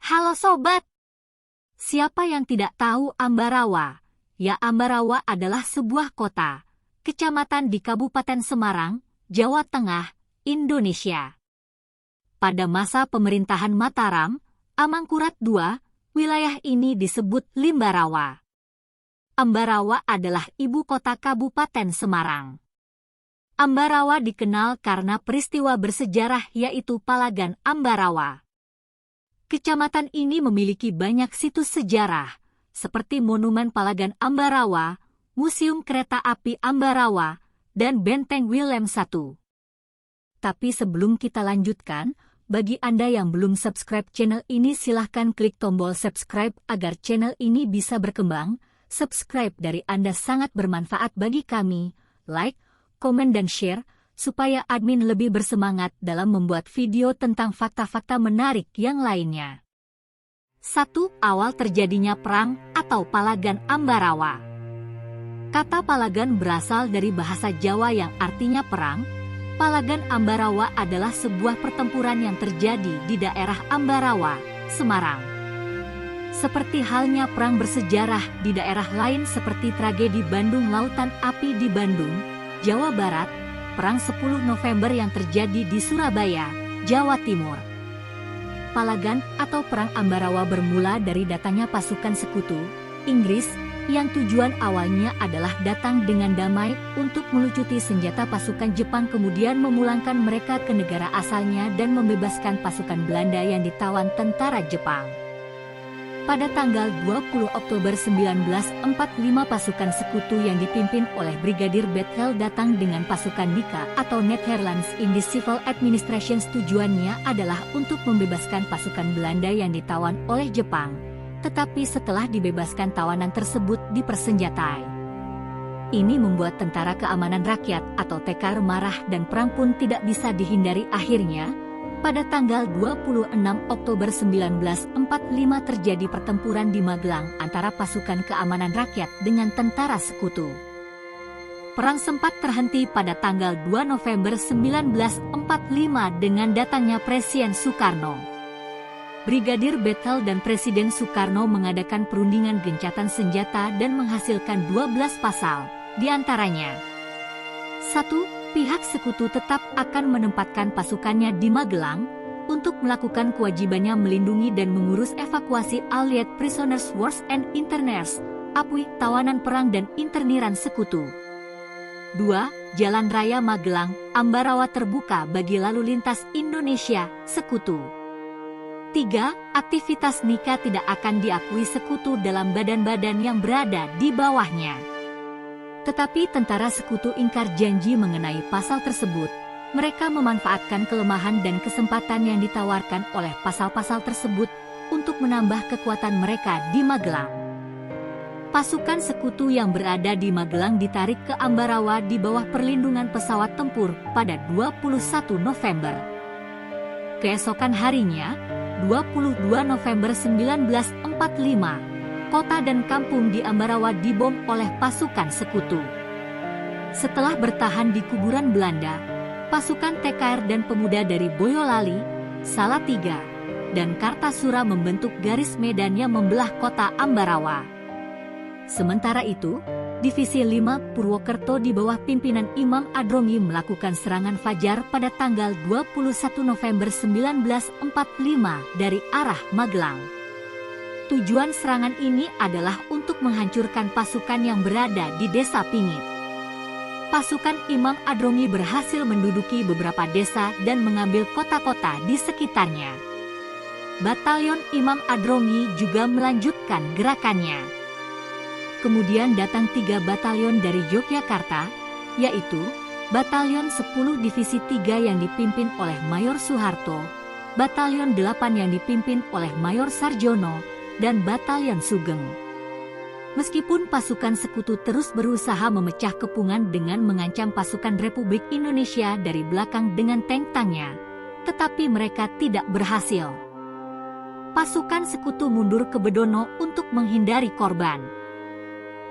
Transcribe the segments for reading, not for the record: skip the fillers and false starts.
Halo sobat, siapa yang tidak tahu Ambarawa? Ya, Ambarawa adalah sebuah kota, kecamatan di Kabupaten Semarang, Jawa Tengah, Indonesia. Pada masa pemerintahan Mataram, Amangkurat II, wilayah ini disebut Limbarawa. Ambarawa adalah ibu kota Kabupaten Semarang. Ambarawa dikenal karena peristiwa bersejarah yaitu Palagan Ambarawa. Kecamatan ini memiliki banyak situs sejarah, seperti Monumen Palagan Ambarawa, Museum Kereta Api Ambarawa, dan Benteng Willem I. Tapi sebelum kita lanjutkan, bagi Anda yang belum subscribe channel ini silahkan klik tombol subscribe agar channel ini bisa berkembang. Subscribe dari Anda sangat bermanfaat bagi kami, like, komen dan share, supaya admin lebih bersemangat dalam membuat video tentang fakta-fakta menarik yang lainnya. 1. Awal terjadinya perang atau Palagan Ambarawa. Kata Palagan berasal dari bahasa Jawa yang artinya perang. Palagan Ambarawa adalah sebuah pertempuran yang terjadi di daerah Ambarawa, Semarang. Seperti halnya perang bersejarah di daerah lain seperti tragedi Bandung Lautan Api di Bandung, Jawa Barat, Perang 10 November yang terjadi di Surabaya, Jawa Timur. Palagan atau Perang Ambarawa bermula dari datangnya pasukan sekutu, Inggris, yang tujuan awalnya adalah datang dengan damai untuk melucuti senjata pasukan Jepang kemudian memulangkan mereka ke negara asalnya dan membebaskan pasukan Belanda yang ditawan tentara Jepang. Pada tanggal 20 Oktober 1945 pasukan sekutu yang dipimpin oleh Brigadir Bethel datang dengan pasukan Nika atau Netherlands Indies Civil Administration. Tujuannya adalah untuk membebaskan pasukan Belanda yang ditawan oleh Jepang, tetapi setelah dibebaskan tawanan tersebut dipersenjatai. Ini membuat Tentara Keamanan Rakyat atau TKR marah dan perang pun tidak bisa dihindari. Akhirnya, pada tanggal 26 Oktober 1945 terjadi pertempuran di Magelang antara pasukan keamanan rakyat dengan tentara sekutu. Perang sempat terhenti pada tanggal 2 November 1945 dengan datangnya Presiden Soekarno. Brigadir Bethel dan Presiden Soekarno mengadakan perundingan gencatan senjata dan menghasilkan 12 pasal, diantaranya 1. Pihak sekutu tetap akan menempatkan pasukannya di Magelang untuk melakukan kewajibannya melindungi dan mengurus evakuasi Allied Prisoners Wars and Interners, APWI, tawanan perang dan interniran sekutu. 2. Jalan Raya Magelang, Ambarawa terbuka bagi lalu lintas Indonesia, sekutu. 3. Aktivitas Nika tidak akan diakui sekutu dalam badan-badan yang berada di bawahnya. Tetapi tentara sekutu ingkar janji mengenai pasal tersebut. Mereka memanfaatkan kelemahan dan kesempatan yang ditawarkan oleh pasal-pasal tersebut untuk menambah kekuatan mereka di Magelang. Pasukan sekutu yang berada di Magelang ditarik ke Ambarawa di bawah perlindungan pesawat tempur pada 21 November. Keesokan harinya, 22 November 1945, kota dan kampung di Ambarawa dibom oleh pasukan sekutu. Setelah bertahan di kuburan Belanda, pasukan TKR dan pemuda dari Boyolali, Salatiga, dan Kartasura membentuk garis medan yang membelah kota Ambarawa. Sementara itu, Divisi 5 Purwokerto di bawah pimpinan Imam Adrongi melakukan serangan fajar pada tanggal 21 November 1945 dari arah Magelang. Tujuan serangan ini adalah untuk menghancurkan pasukan yang berada di Desa Pingit. Pasukan Imam Adrongi berhasil menduduki beberapa desa dan mengambil kota-kota di sekitarnya. Batalion Imam Adrongi juga melanjutkan gerakannya. Kemudian datang 3 batalion dari Yogyakarta, yaitu Batalion 10 Divisi 3 yang dipimpin oleh Mayor Soeharto, Batalion 8 yang dipimpin oleh Mayor Sarjono, dan Batalion Sugeng. Meskipun pasukan sekutu terus berusaha memecah kepungan dengan mengancam pasukan Republik Indonesia dari belakang dengan tank-tanknya, tetapi mereka tidak berhasil. Pasukan sekutu mundur ke Bedono untuk menghindari korban.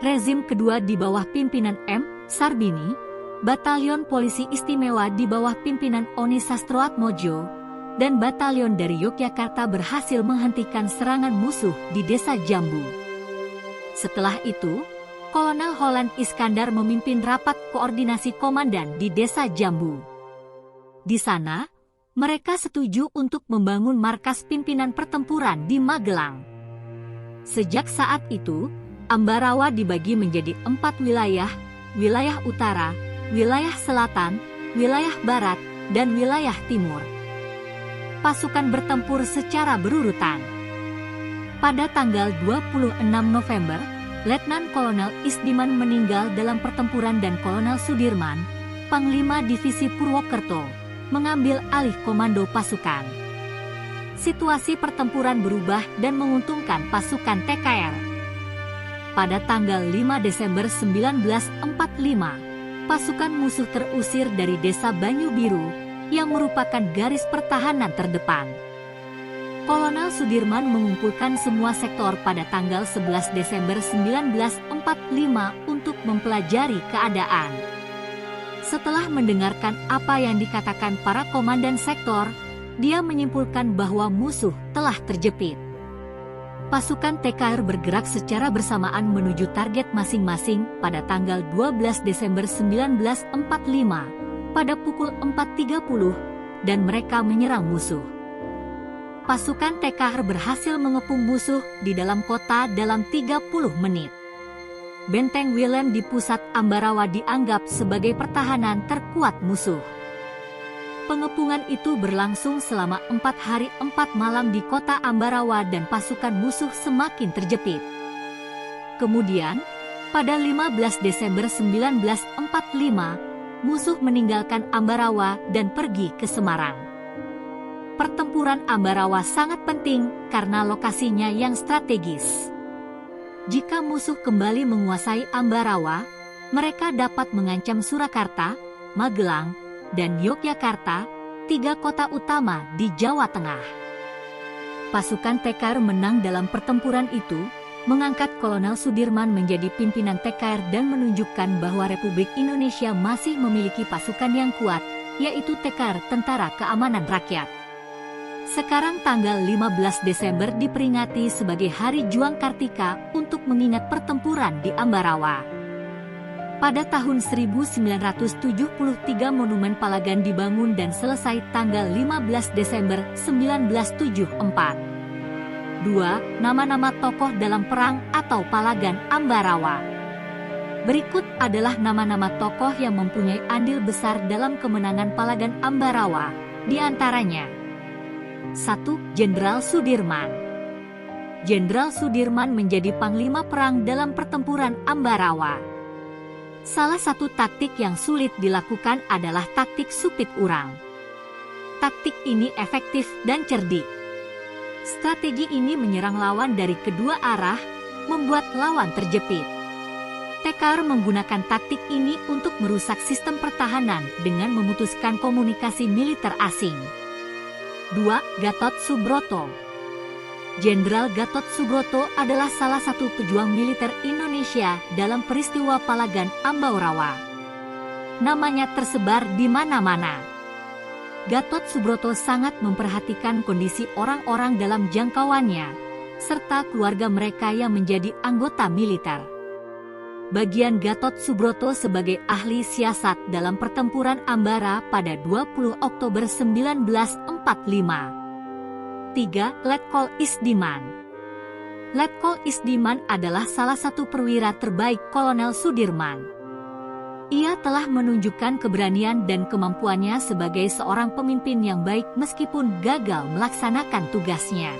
Rezim kedua di bawah pimpinan M. Sarbini, Batalion Polisi Istimewa di bawah pimpinan Oni Sastroatmojo, dan batalion dari Yogyakarta berhasil menghentikan serangan musuh di Desa Jambu. Setelah itu, Kolonel Holland Iskandar memimpin rapat koordinasi komandan di Desa Jambu. Di sana, mereka setuju untuk membangun markas pimpinan pertempuran di Magelang. Sejak saat itu, Ambarawa dibagi menjadi 4 wilayah, wilayah utara, wilayah selatan, wilayah barat, dan wilayah timur. Pasukan bertempur secara berurutan. Pada tanggal 26 November, Letnan Kolonel Isdiman meninggal dalam pertempuran dan Kolonel Sudirman, Panglima Divisi Purwokerto, mengambil alih komando pasukan. Situasi pertempuran berubah dan menguntungkan pasukan TKR. Pada tanggal 5 Desember 1945, pasukan musuh terusir dari Desa Banyu Biru, yang merupakan garis pertahanan terdepan. Kolonel Sudirman mengumpulkan semua sektor pada tanggal 11 Desember 1945 untuk mempelajari keadaan. Setelah mendengarkan apa yang dikatakan para komandan sektor, dia menyimpulkan bahwa musuh telah terjepit. Pasukan TKR bergerak secara bersamaan menuju target masing-masing pada tanggal 12 Desember 1945 pada pukul 4.30 dan mereka menyerang musuh. Pasukan TKR berhasil mengepung musuh di dalam kota dalam 30 menit. Benteng Willem di pusat Ambarawa dianggap sebagai pertahanan terkuat musuh. Pengepungan itu berlangsung selama 4 hari 4 malam di kota Ambarawa dan pasukan musuh semakin terjepit. Kemudian, pada 15 Desember 1945, musuh meninggalkan Ambarawa dan pergi ke Semarang. Pertempuran Ambarawa sangat penting karena lokasinya yang strategis. Jika musuh kembali menguasai Ambarawa, mereka dapat mengancam Surakarta, Magelang, dan Yogyakarta, 3 kota utama di Jawa Tengah. Pasukan TKR menang dalam pertempuran itu, mengangkat Kolonel Sudirman menjadi pimpinan TKR dan menunjukkan bahwa Republik Indonesia masih memiliki pasukan yang kuat, yaitu TKR Tentara Keamanan Rakyat. Sekarang tanggal 15 Desember diperingati sebagai Hari Juang Kartika untuk mengingat pertempuran di Ambarawa. Pada tahun 1973 Monumen Palagan dibangun dan selesai tanggal 15 Desember 1974. 2. Nama-nama tokoh dalam perang atau Palagan Ambarawa. Berikut adalah nama-nama tokoh yang mempunyai andil besar dalam kemenangan Palagan Ambarawa, di antaranya 1. Jenderal Sudirman. Jenderal Sudirman menjadi panglima perang dalam pertempuran Ambarawa. Salah satu taktik yang sulit dilakukan adalah taktik supit urang. Taktik ini efektif dan cerdik. Strategi ini menyerang lawan dari kedua arah, membuat lawan terjepit. TKR menggunakan taktik ini untuk merusak sistem pertahanan dengan memutuskan komunikasi militer asing. 2. Gatot Subroto. Jenderal Gatot Subroto adalah salah satu pejuang militer Indonesia dalam peristiwa Palagan Ambarawa. Namanya tersebar di mana-mana. Gatot Subroto sangat memperhatikan kondisi orang-orang dalam jangkauannya, serta keluarga mereka yang menjadi anggota militer. Bagian Gatot Subroto sebagai ahli siasat dalam pertempuran Ambara pada 20 Oktober 1945. 3. Letkol Isdiman. Letkol Isdiman adalah salah satu perwira terbaik Kolonel Sudirman. Ia telah menunjukkan keberanian dan kemampuannya sebagai seorang pemimpin yang baik meskipun gagal melaksanakan tugasnya.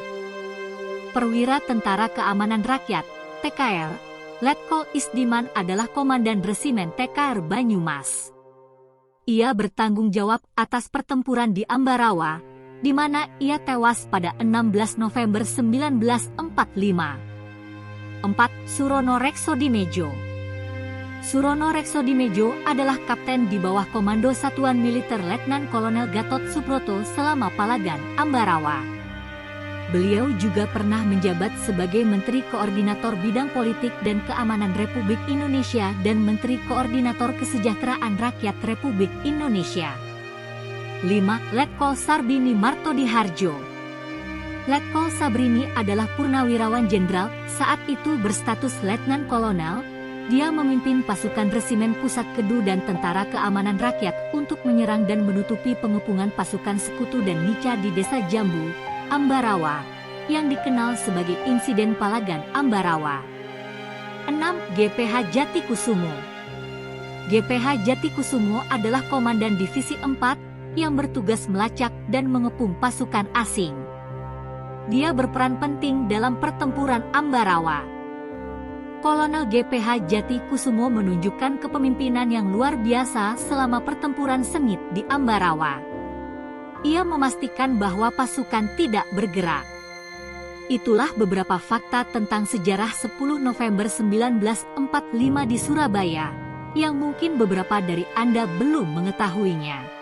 Perwira Tentara Keamanan Rakyat, TKR, Letkol Isdiman adalah Komandan Resimen TKR Banyumas. Ia bertanggung jawab atas pertempuran di Ambarawa, di mana ia tewas pada 16 November 1945. 4. Surono Reksodimejo. Surono Reksodimejo adalah kapten di bawah komando Satuan Militer Letnan Kolonel Gatot Subroto selama Palagan Ambarawa. Beliau juga pernah menjabat sebagai Menteri Koordinator Bidang Politik dan Keamanan Republik Indonesia dan Menteri Koordinator Kesejahteraan Rakyat Republik Indonesia. 5. Letkol Sarbini Martodiharjo. Letkol Sabrini adalah purnawirawan jenderal, saat itu berstatus letnan kolonel. Dia memimpin pasukan Resimen Pusat Kedu dan Tentara Keamanan Rakyat untuk menyerang dan menutupi pengepungan pasukan Sekutu dan Nica di Desa Jambu, Ambarawa, yang dikenal sebagai Insiden Palagan Ambarawa. 6. GPH Jatikusumo. GPH Jatikusumo adalah komandan Divisi 4 yang bertugas melacak dan mengepung pasukan asing. Dia berperan penting dalam pertempuran Ambarawa. Kolonel GPH Jatikusumo menunjukkan kepemimpinan yang luar biasa selama pertempuran sengit di Ambarawa. Ia memastikan bahwa pasukan tidak bergerak. Itulah beberapa fakta tentang sejarah 10 November 1945 di Surabaya, yang mungkin beberapa dari Anda belum mengetahuinya.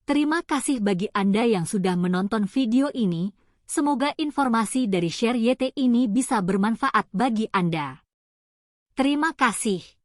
Terima kasih bagi Anda yang sudah menonton video ini. Semoga informasi dari Share YT ini bisa bermanfaat bagi Anda. Terima kasih.